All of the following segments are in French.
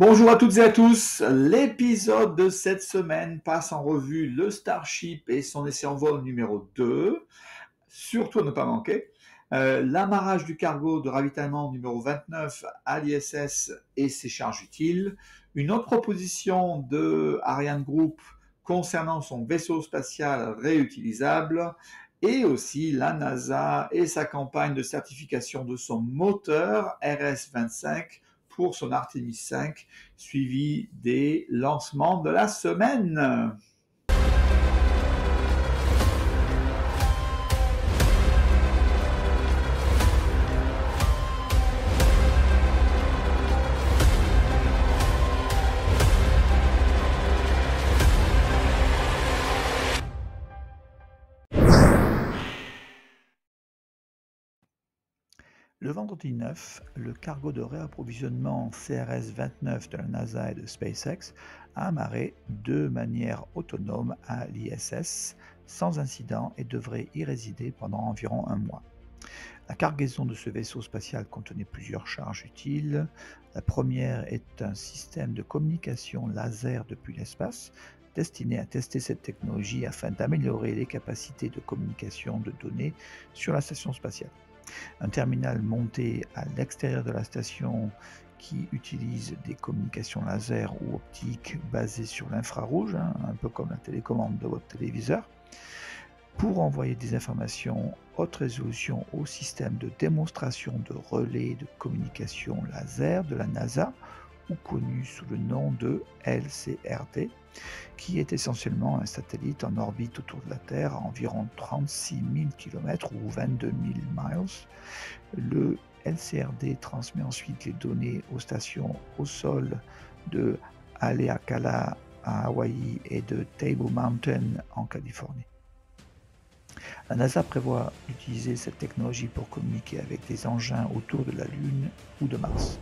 Bonjour à toutes et à tous. L'épisode de cette semaine passe en revue le Starship et son essai en vol numéro 2. Surtout à ne pas manquer. L'amarrage du cargo de ravitaillement numéro 29 à l'ISS et ses charges utiles. Une autre proposition de Ariane Group concernant son vaisseau spatial réutilisable. Et aussi la NASA et sa campagne de certification de son moteur RS-25 pour son Artemis 5, suivi des lancements de la semaine. Le vendredi 9, le cargo de réapprovisionnement CRS-29 de la NASA et de SpaceX a amarré de manière autonome à l'ISS sans incident et devrait y résider pendant environ un mois. La cargaison de ce vaisseau spatial contenait plusieurs charges utiles. La première est un système de communication laser depuis l'espace destiné à tester cette technologie afin d'améliorer les capacités de communication de données sur la station spatiale. Un terminal monté à l'extérieur de la station qui utilise des communications laser ou optiques basées sur l'infrarouge, un peu comme la télécommande de votre téléviseur, pour envoyer des informations haute résolution au système de démonstration de relais de communication laser de la NASA, ou connu sous le nom de LCRD, qui est essentiellement un satellite en orbite autour de la Terre à environ 36 000 km ou 22 000 miles. Le LCRD transmet ensuite les données aux stations au sol de Haleakala à Hawaï et de Table Mountain en Californie. La NASA prévoit d'utiliser cette technologie pour communiquer avec des engins autour de la Lune ou de Mars.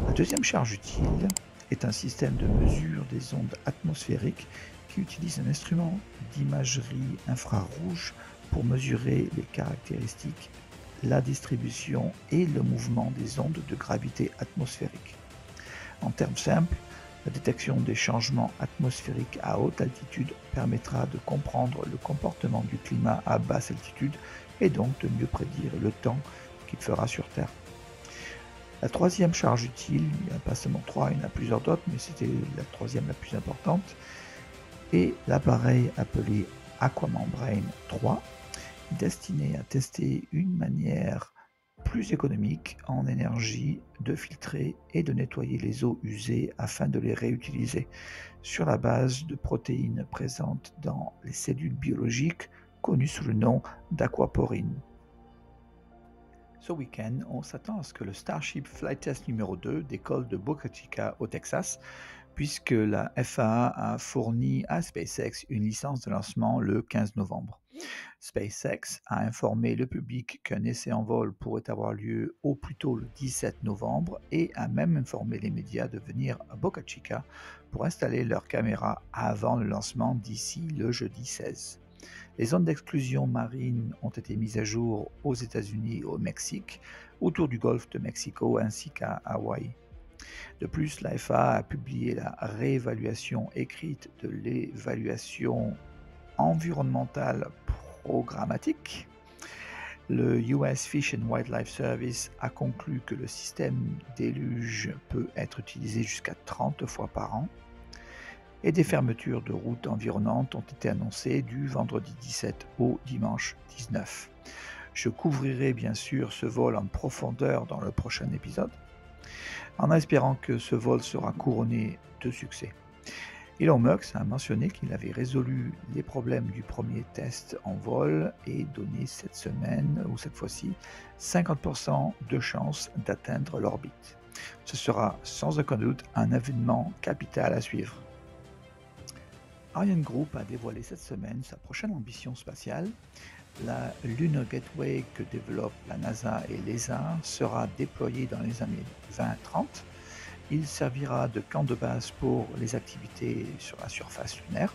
La deuxième charge utile est un système de mesure des ondes atmosphériques qui utilise un instrument d'imagerie infrarouge pour mesurer les caractéristiques, la distribution et le mouvement des ondes de gravité atmosphérique. En termes simples, la détection des changements atmosphériques à haute altitude permettra de comprendre le comportement du climat à basse altitude et donc de mieux prédire le temps qu'il fera sur Terre. La troisième charge utile, il n'y en a pas seulement trois, il y en a plusieurs d'autres, mais c'était la troisième la plus importante, est l'appareil appelé Aquamembrane 3, destiné à tester une manière plus économique en énergie de filtrer et de nettoyer les eaux usées afin de les réutiliser sur la base de protéines présentes dans les cellules biologiques connues sous le nom d'aquaporine. Ce week-end, on s'attend à ce que le Starship Flight Test numéro 2 décolle de Boca Chica au Texas, puisque la FAA a fourni à SpaceX une licence de lancement le 15 novembre. SpaceX a informé le public qu'un essai en vol pourrait avoir lieu au plus tôt le 17 novembre et a même informé les médias de venir à Boca Chica pour installer leurs caméras avant le lancement d'ici le jeudi 16. Les zones d'exclusion marine ont été mises à jour aux États-Unis et au Mexique, autour du golfe de Mexico ainsi qu'à Hawaï. De plus, la FAA a publié la réévaluation écrite de l'évaluation environnementale programmatique. Le US Fish and Wildlife Service a conclu que le système déluge peut être utilisé jusqu'à 30 fois par an. Et des fermetures de routes environnantes ont été annoncées du vendredi 17 au dimanche 19. Je couvrirai bien sûr ce vol en profondeur dans le prochain épisode, en espérant que ce vol sera couronné de succès. Elon Musk a mentionné qu'il avait résolu les problèmes du premier test en vol et donné cette semaine, ou cette fois-ci, 50% de chance d'atteindre l'orbite. Ce sera sans aucun doute un événement capital à suivre. Ariane Group a dévoilé cette semaine sa prochaine ambition spatiale. La Lunar Gateway que développent la NASA et l'ESA sera déployée dans les années 20-30. Il servira de camp de base pour les activités sur la surface lunaire.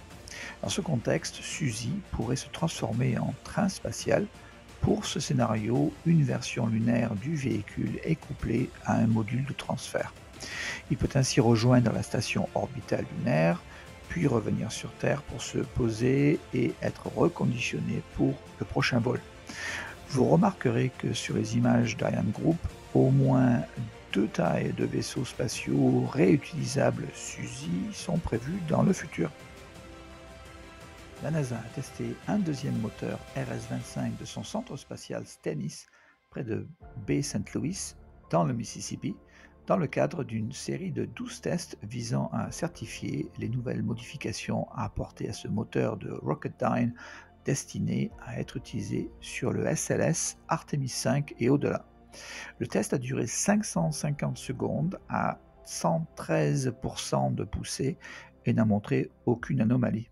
Dans ce contexte, Suzy pourrait se transformer en train spatial. Pour ce scénario, une version lunaire du véhicule est couplée à un module de transfert. Il peut ainsi rejoindre la station orbitale lunaire, puis revenir sur Terre pour se poser et être reconditionné pour le prochain vol. Vous remarquerez que sur les images d'Ariane Group, au moins 2 tailles de vaisseaux spatiaux réutilisables SUSI sont prévues dans le futur. La NASA a testé un deuxième moteur RS-25 de son centre spatial Stennis près de Bay St. Louis, dans le Mississippi, dans le cadre d'une série de 12 tests visant à certifier les nouvelles modifications à apporter à ce moteur de Rocketdyne destiné à être utilisé sur le SLS Artemis 5 et au-delà. Le test a duré 550 secondes à 113% de poussée et n'a montré aucune anomalie.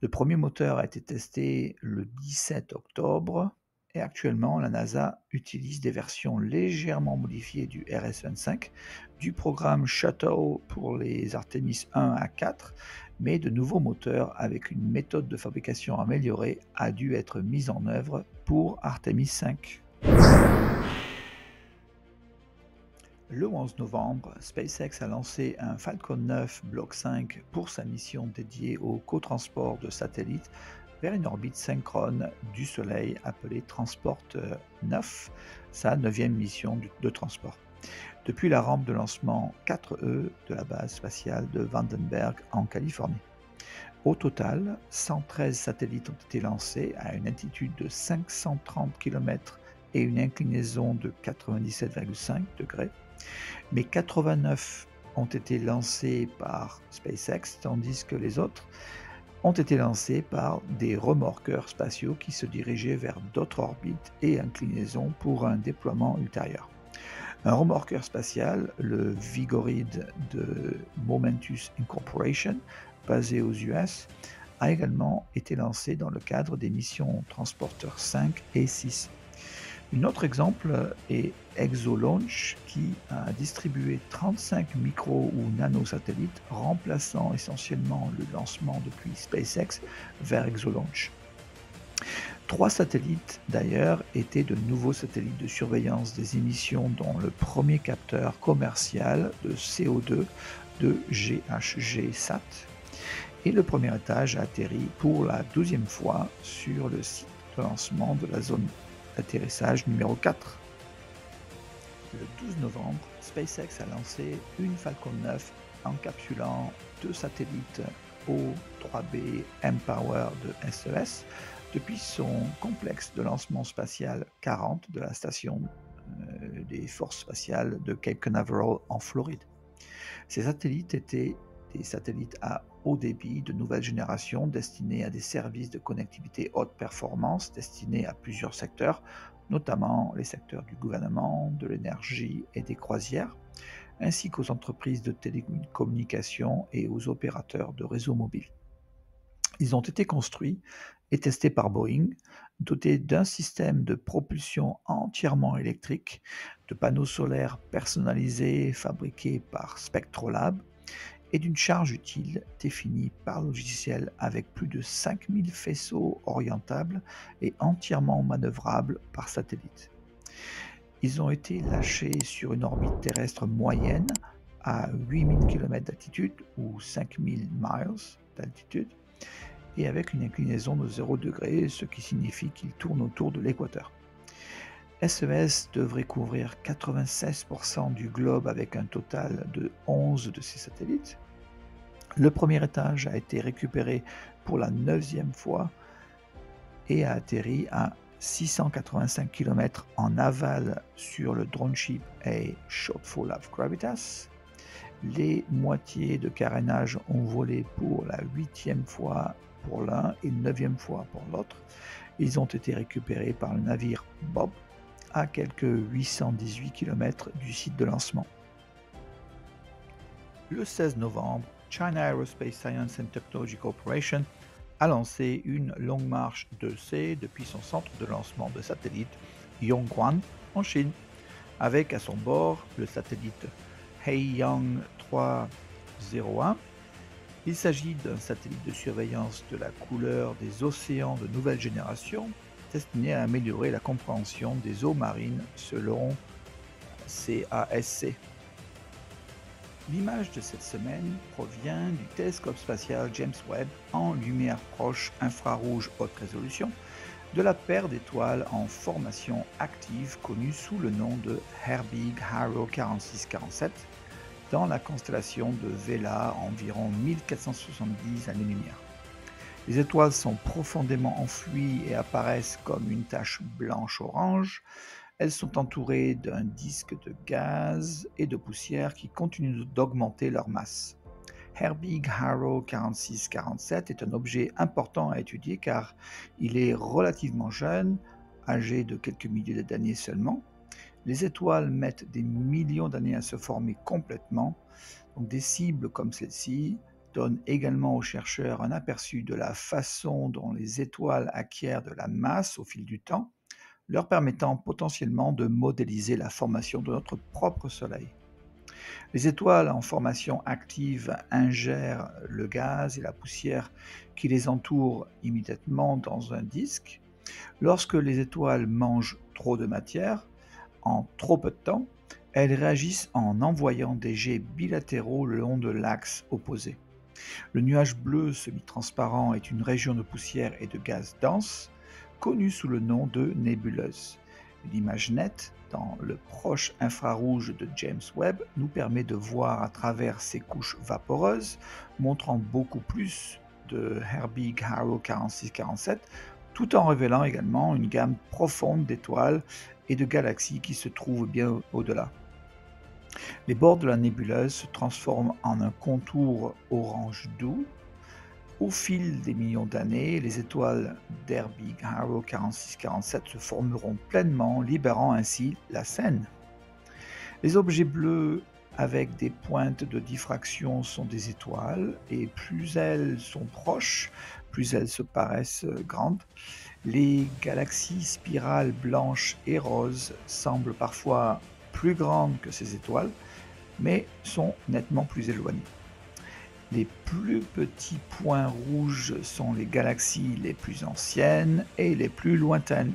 Le premier moteur a été testé le 17 octobre et actuellement la NASA utilise des versions légèrement modifiées du RS-25, du programme Shuttle pour les Artemis 1 à 4, mais de nouveaux moteurs avec une méthode de fabrication améliorée a dû être mise en œuvre pour Artemis 5. Le 11 novembre, SpaceX a lancé un Falcon 9 Block 5 pour sa mission dédiée au cotransport de satellites vers une orbite synchrone du Soleil appelée Transport 9, sa 9e mission de transport. Depuis la rampe de lancement 4E de la base spatiale de Vandenberg en Californie. Au total, 113 satellites ont été lancés à une altitude de 530 km et une inclinaison de 97,5 degrés, mais 89 ont été lancés par SpaceX, tandis que les autres ont été lancés par des remorqueurs spatiaux qui se dirigeaient vers d'autres orbites et inclinaisons pour un déploiement ultérieur. Un remorqueur spatial, le Vigoride de Momentus Incorporation, basé aux US, a également été lancé dans le cadre des missions Transporter 5 et 6. Un autre exemple est ExoLaunch qui a distribué 35 micro- ou nanosatellites remplaçant essentiellement le lancement depuis SpaceX vers ExoLaunch. 3 satellites d'ailleurs étaient de nouveaux satellites de surveillance des émissions dont le premier capteur commercial de CO2 de GHGSat et le premier étage a atterri pour la 12e fois sur le site de lancement de la zone d'atterrissage numéro 4. Le 12 novembre, SpaceX a lancé une Falcon 9 encapsulant 2 satellites O3B mPOWER de SES depuis son complexe de lancement spatial 40 de la station des forces spatiales de Cape Canaveral en Floride. Ces satellites étaient des satellites à haut débit de nouvelle génération destinés à des services de connectivité haute performance destinés à plusieurs secteurs, notamment les secteurs du gouvernement, de l'énergie et des croisières, ainsi qu'aux entreprises de télécommunications et aux opérateurs de réseaux mobiles. Ils ont été construits et testés par Boeing, dotés d'un système de propulsion entièrement électrique, de panneaux solaires personnalisés fabriqués par Spectrolab et d'une charge utile définie par logiciel avec plus de 5000 faisceaux orientables et entièrement manœuvrables par satellite. Ils ont été lâchés sur une orbite terrestre moyenne à 8000 km d'altitude ou 5000 miles d'altitude et avec une inclinaison de 0 degré, ce qui signifie qu'ils tournent autour de l'équateur. SES devrait couvrir 96% du globe avec un total de 11 de ces satellites. Le premier étage a été récupéré pour la 9e fois et a atterri à 685 km en aval sur le drone ship A Shortfall of Gravitas. Les moitiés de carénage ont volé pour la 8e fois pour l'un et 9e fois pour l'autre. Ils ont été récupérés par le navire Bob à quelques 818 km du site de lancement. Le 16 novembre, China Aerospace Science and Technology Corporation a lancé une longue marche 2C depuis son centre de lancement de satellite Yongguan en Chine, avec à son bord le satellite Haiyang 301. Il s'agit d'un satellite de surveillance de la couleur des océans de nouvelle génération destiné à améliorer la compréhension des eaux marines selon CASC. L'image de cette semaine provient du télescope spatial James Webb en lumière proche infrarouge haute résolution de la paire d'étoiles en formation active connue sous le nom de Herbig Haro 4647 dans la constellation de Vela à environ 1470 années-lumière. Les étoiles sont profondément enfouies et apparaissent comme une tache blanche-orange. Elles sont entourées d'un disque de gaz et de poussière qui continuent d'augmenter leur masse. Herbig Haro 4647 est un objet important à étudier car il est relativement jeune, âgé de quelques milliers d'années seulement. Les étoiles mettent des millions d'années à se former complètement, donc des cibles comme celle-ci donnent également aux chercheurs un aperçu de la façon dont les étoiles acquièrent de la masse au fil du temps, leur permettant potentiellement de modéliser la formation de notre propre Soleil. Les étoiles en formation active ingèrent le gaz et la poussière qui les entourent immédiatement dans un disque. Lorsque les étoiles mangent trop de matière, en trop peu de temps, elles réagissent en envoyant des jets bilatéraux le long de l'axe opposé. Le nuage bleu semi-transparent est une région de poussière et de gaz dense, connue sous le nom de nébuleuse. L'image nette, dans le proche infrarouge de James Webb, nous permet de voir à travers ces couches vaporeuses, montrant beaucoup plus de Herbig Haro 4647, tout en révélant également une gamme profonde d'étoiles et de galaxies qui se trouvent bien au-delà. Les bords de la nébuleuse se transforment en un contour orange doux. Au fil des millions d'années, les étoiles d'Herbig Haro 4647 se formeront pleinement, libérant ainsi la scène. Les objets bleus avec des pointes de diffraction sont des étoiles, et plus elles sont proches, plus elles se paraissent grandes. Les galaxies spirales blanches et roses semblent parfois plus grandes que ces étoiles, mais sont nettement plus éloignées. Les plus petits points rouges sont les galaxies les plus anciennes et les plus lointaines.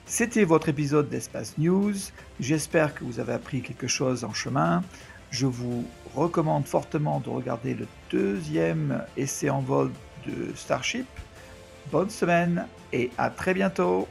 C'était votre épisode d'Espace News. J'espère que vous avez appris quelque chose en chemin. Je vous recommande fortement de regarder le deuxième essai en vol de Starship. Bonne semaine et à très bientôt!